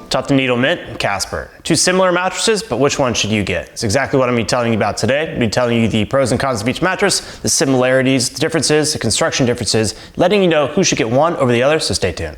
Tuft Needle Mint and Casper. Two similar mattresses, but which one should you get? It's exactly what I'm going to be telling you about today. I'm going to be telling you the pros and cons of each mattress, the similarities, the differences, the construction differences, letting you know who should get one over the other, so stay tuned.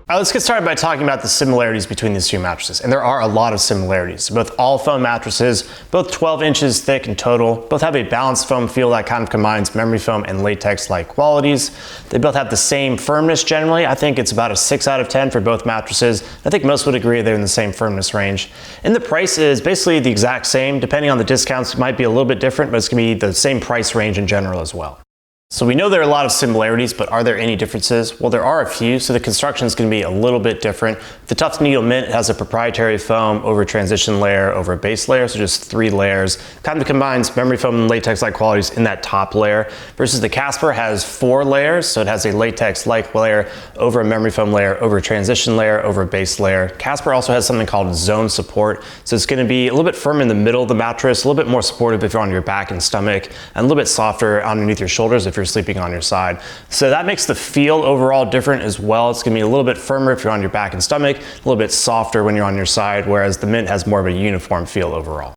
All right, let's get started by talking about the similarities between these two mattresses. And there are a lot of similarities. Both all foam mattresses, both 12 inches thick in total, both have a balanced foam feel that kind of combines memory foam and latex-like qualities. They both have the same firmness generally. I think it's about a 6 out of 10 for both mattresses. I think most would agree they're in the same firmness range. And the price is basically the exact same. Depending on the discounts, it might be a little bit different, but it's gonna be the same price range in general as well. So we know there are a lot of similarities, but are there any differences? Well, there are a few, so the construction is going to be a little bit different. The Tuft Needle Mint has a proprietary foam over a transition layer over a base layer, so just 3 layers. Kind of combines memory foam and latex-like qualities in that top layer, versus the Casper has 4 layers, so it has a latex-like layer over a memory foam layer, over a transition layer, over a base layer. Casper also has something called zone support, so it's going to be a little bit firm in the middle of the mattress, a little bit more supportive if you're on your back and stomach, and a little bit softer underneath your shoulders if you're sleeping on your side. So that makes the feel overall different as well. It's gonna be a little bit firmer if you're on your back and stomach, a little bit softer when you're on your side, whereas the Mint has more of a uniform feel overall.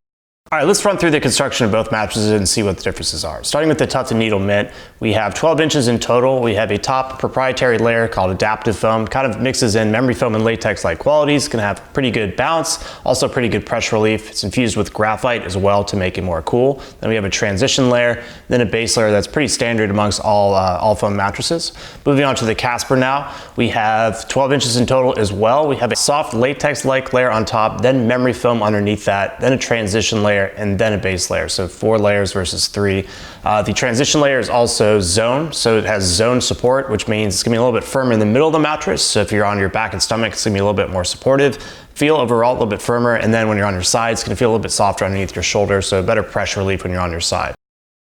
All right, let's run through the construction of both mattresses and see what the differences are. Starting with the Tuft Needle Mint, we have 12 inches in total. We have a top proprietary layer called adaptive foam, kind of mixes in memory foam and latex-like qualities, gonna have pretty good bounce, also pretty good pressure relief. It's infused with graphite as well to make it more cool. Then we have a transition layer, then a base layer that's pretty standard amongst all foam mattresses. Moving on to the Casper now, we have 12 inches in total as well. We have a soft latex-like layer on top, then memory foam underneath that, then a transition layer, and then a base layer, so 4 layers versus 3. The transition layer is also zone, so it has zone support, which means it's gonna be a little bit firmer in the middle of the mattress, so if you're on your back and stomach, it's gonna be a little bit more supportive. Feel overall a little bit firmer, and then when you're on your side, it's gonna feel a little bit softer underneath your shoulder, so better pressure relief when you're on your side.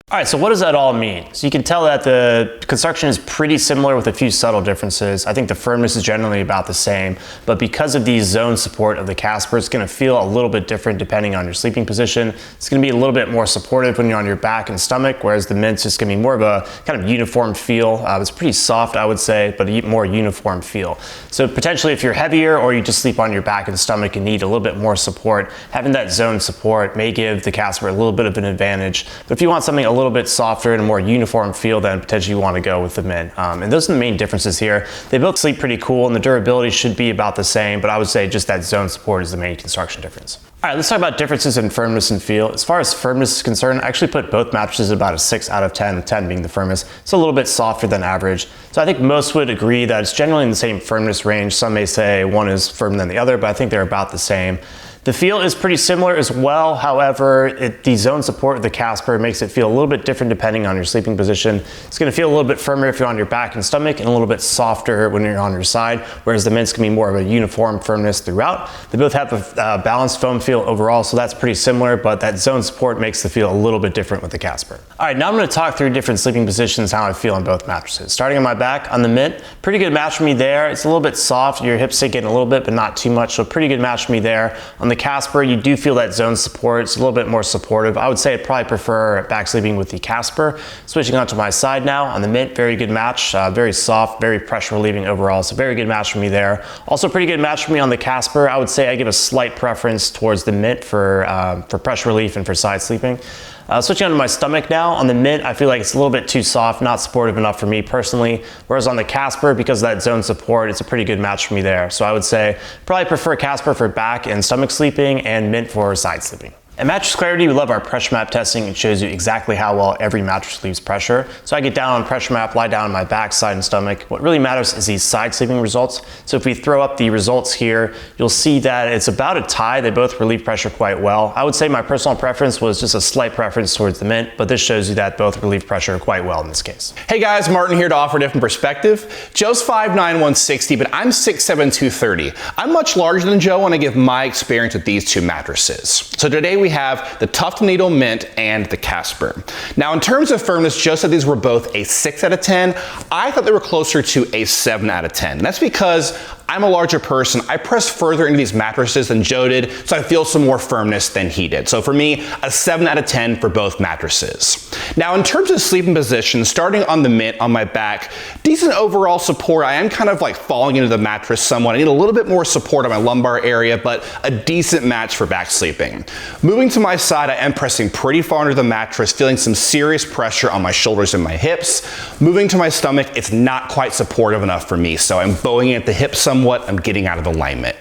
All right, so what does that all mean? So you can tell that the construction is pretty similar with a few subtle differences. I think the firmness is generally about the same, but because of the zone support of the Casper, it's gonna feel a little bit different depending on your sleeping position. It's gonna be a little bit more supportive when you're on your back and stomach, whereas the Mint's just gonna be more of a kind of uniform feel. It's pretty soft, I would say, but a more uniform feel. So potentially if you're heavier or you just sleep on your back and stomach and need a little bit more support, having that zone support may give the Casper a little bit of an advantage. But if you want something a little bit softer and a more uniform feel, then potentially you want to go with the Mint. And those are the main differences here. They both sleep pretty cool and the durability should be about the same, but I would say just that zone support is the main construction difference. All right, let's talk about differences in firmness and feel. As far as firmness is concerned, I actually put both mattresses at about a 6 out of 10, with 10 being the firmest. It's a little bit softer than average. So I think most would agree that it's generally in the same firmness range. Some may say one is firmer than the other, but I think they're about the same. The feel is pretty similar as well. However, the zone support of the Casper makes it feel a little bit different depending on your sleeping position. It's gonna feel a little bit firmer if you're on your back and stomach and a little bit softer when you're on your side, whereas the Mint's gonna be more of a uniform firmness throughout. They both have a balanced foam feel overall, so that's pretty similar, but that zone support makes the feel a little bit different with the Casper. All right, now I'm gonna talk through different sleeping positions, how I feel on both mattresses. Starting on my back, on the Mint, pretty good match for me there. It's a little bit soft, your hips sink in a little bit, but not too much, so pretty good match for me there. On the Casper, you do feel that zone support. It's a little bit more supportive. I would say I'd probably prefer back sleeping with the Casper. Switching onto my side now, on the Mint, very good match, very soft, very pressure relieving overall, so very good match for me there. Also pretty good match for me on the Casper. I would say I give a slight preference towards the Mint for pressure relief and for side sleeping. Switching onto my stomach now, on the Mint, I feel like it's a little bit too soft, not supportive enough for me personally, whereas on the Casper, because of that zone support, it's a pretty good match for me there. So I would say probably prefer Casper for back and stomach sleeping and Mint for side sleeping. At Mattress Clarity, we love our pressure map testing. It shows you exactly how well every mattress relieves pressure. So I get down on pressure map, lie down on my back, side, and stomach. What really matters is these side sleeping results. So if we throw up the results here, you'll see that it's about a tie. They both relieve pressure quite well. I would say my personal preference was just a slight preference towards the Mint, but this shows you that both relieve pressure quite well in this case. Hey guys, Martin here to offer a different perspective. Joe's 5'9", 160, but I'm 6'7", 230. I'm much larger than Joe when I give my experience with these two mattresses. So today we we have the Tuft Needle Mint and the Casper. Now in terms of firmness, Joe said these were both a 6 out of 10. I thought they were closer to a 7 out of 10. And that's because I'm a larger person. I press further into these mattresses than Joe did, so I feel some more firmness than he did. So for me, a 7 out of 10 for both mattresses. Now in terms of sleeping position, starting on the Mint on my back, decent overall support. I am kind of like falling into the mattress somewhat. I need a little bit more support on my lumbar area, but a decent match for back sleeping. Moving to my side, I am pressing pretty far under the mattress, feeling some serious pressure on my shoulders and my hips. Moving to my stomach, it's not quite supportive enough for me, so I'm bowing at the hips somewhat. I'm getting out of alignment.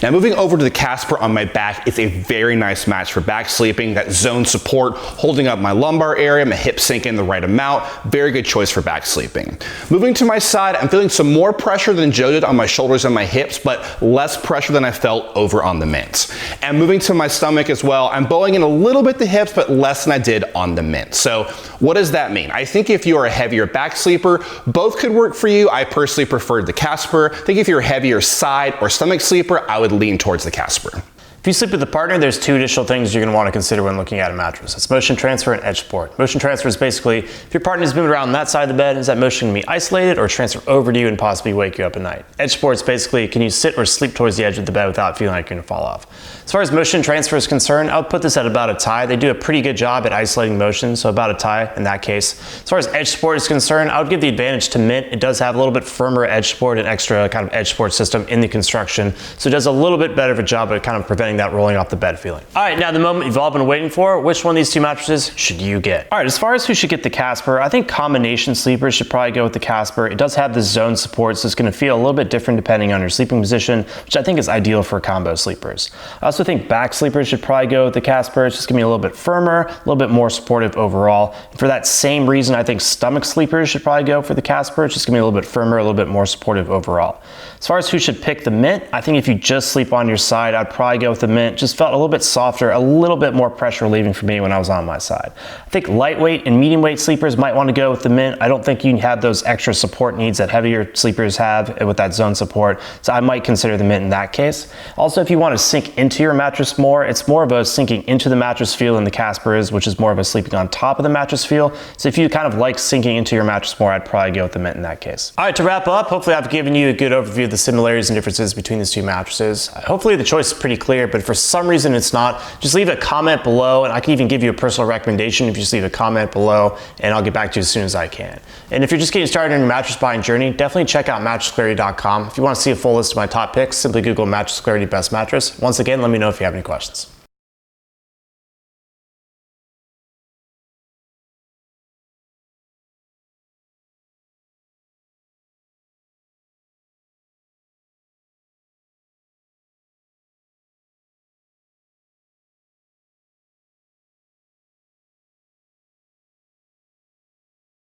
Now moving over to the Casper on my back, it's a very nice match for back sleeping. That zone support holding up my lumbar area, my hips sink in the right amount. Very good choice for back sleeping. Moving to my side, I'm feeling some more pressure than Joe did on my shoulders and my hips, but less pressure than I felt over on the Mint. And moving to my stomach as well, I'm bowing in a little bit the hips, but less than I did on the Mint. So what does that mean? I think if you are a heavier back sleeper, both could work for you. I personally preferred the Casper. I think if you're a heavier side or stomach sleeper, I would lean towards the Casper. If you sleep with a partner, there's 2 additional things you're going to want to consider when looking at a mattress. It's motion transfer and edge support. Motion transfer is basically if your partner is moving around on that side of the bed, is that motion going to be isolated or transfer over to you and possibly wake you up at night? Edge support is basically can you sit or sleep towards the edge of the bed without feeling like you're going to fall off? As far as motion transfer is concerned, I would put this at about a tie. They do a pretty good job at isolating motion, so about a tie in that case. As far as edge support is concerned, I would give the advantage to Mint. It does have a little bit firmer edge support, an extra kind of edge support system in the construction, so it does a little bit better of a job at kind of preventing that rolling off the bed feeling. All right, now the moment you've all been waiting for, which one of these 2 mattresses should you get? All right, as far as who should get the Casper, I think combination sleepers should probably go with the Casper. It does have the zone support, so it's going to feel a little bit different depending on your sleeping position, which I think is ideal for combo sleepers. I also think back sleepers should probably go with the Casper. It's just going to be a little bit firmer, a little bit more supportive overall. And for that same reason, I think stomach sleepers should probably go for the Casper. It's just going to be a little bit firmer, a little bit more supportive overall. As far as who should pick the Mint, I think if you just sleep on your side, I'd probably go with the Mint. Just felt a little bit softer, a little bit more pressure relieving for me when I was on my side. I think lightweight and medium weight sleepers might want to go with the Mint. I don't think you have those extra support needs that heavier sleepers have with that zone support, so I might consider the Mint in that case. Also, if you want to sink into your mattress more, it's more of a sinking into the mattress feel than the Casper is, which is more of a sleeping on top of the mattress feel. So if you kind of like sinking into your mattress more, I'd probably go with the Mint in that case. All right, to wrap up, hopefully I've given you a good overview of the similarities and differences between these 2 mattresses. Hopefully the choice is pretty clear, but if for some reason it's not, just leave a comment below, and I can even give you a personal recommendation if you just leave a comment below, and I'll get back to you as soon as I can. And if you're just getting started on your mattress buying journey, definitely check out mattressclarity.com. If you want to see a full list of my top picks, simply Google Mattress Clarity Best Mattress. Once again, let me know if you have any questions.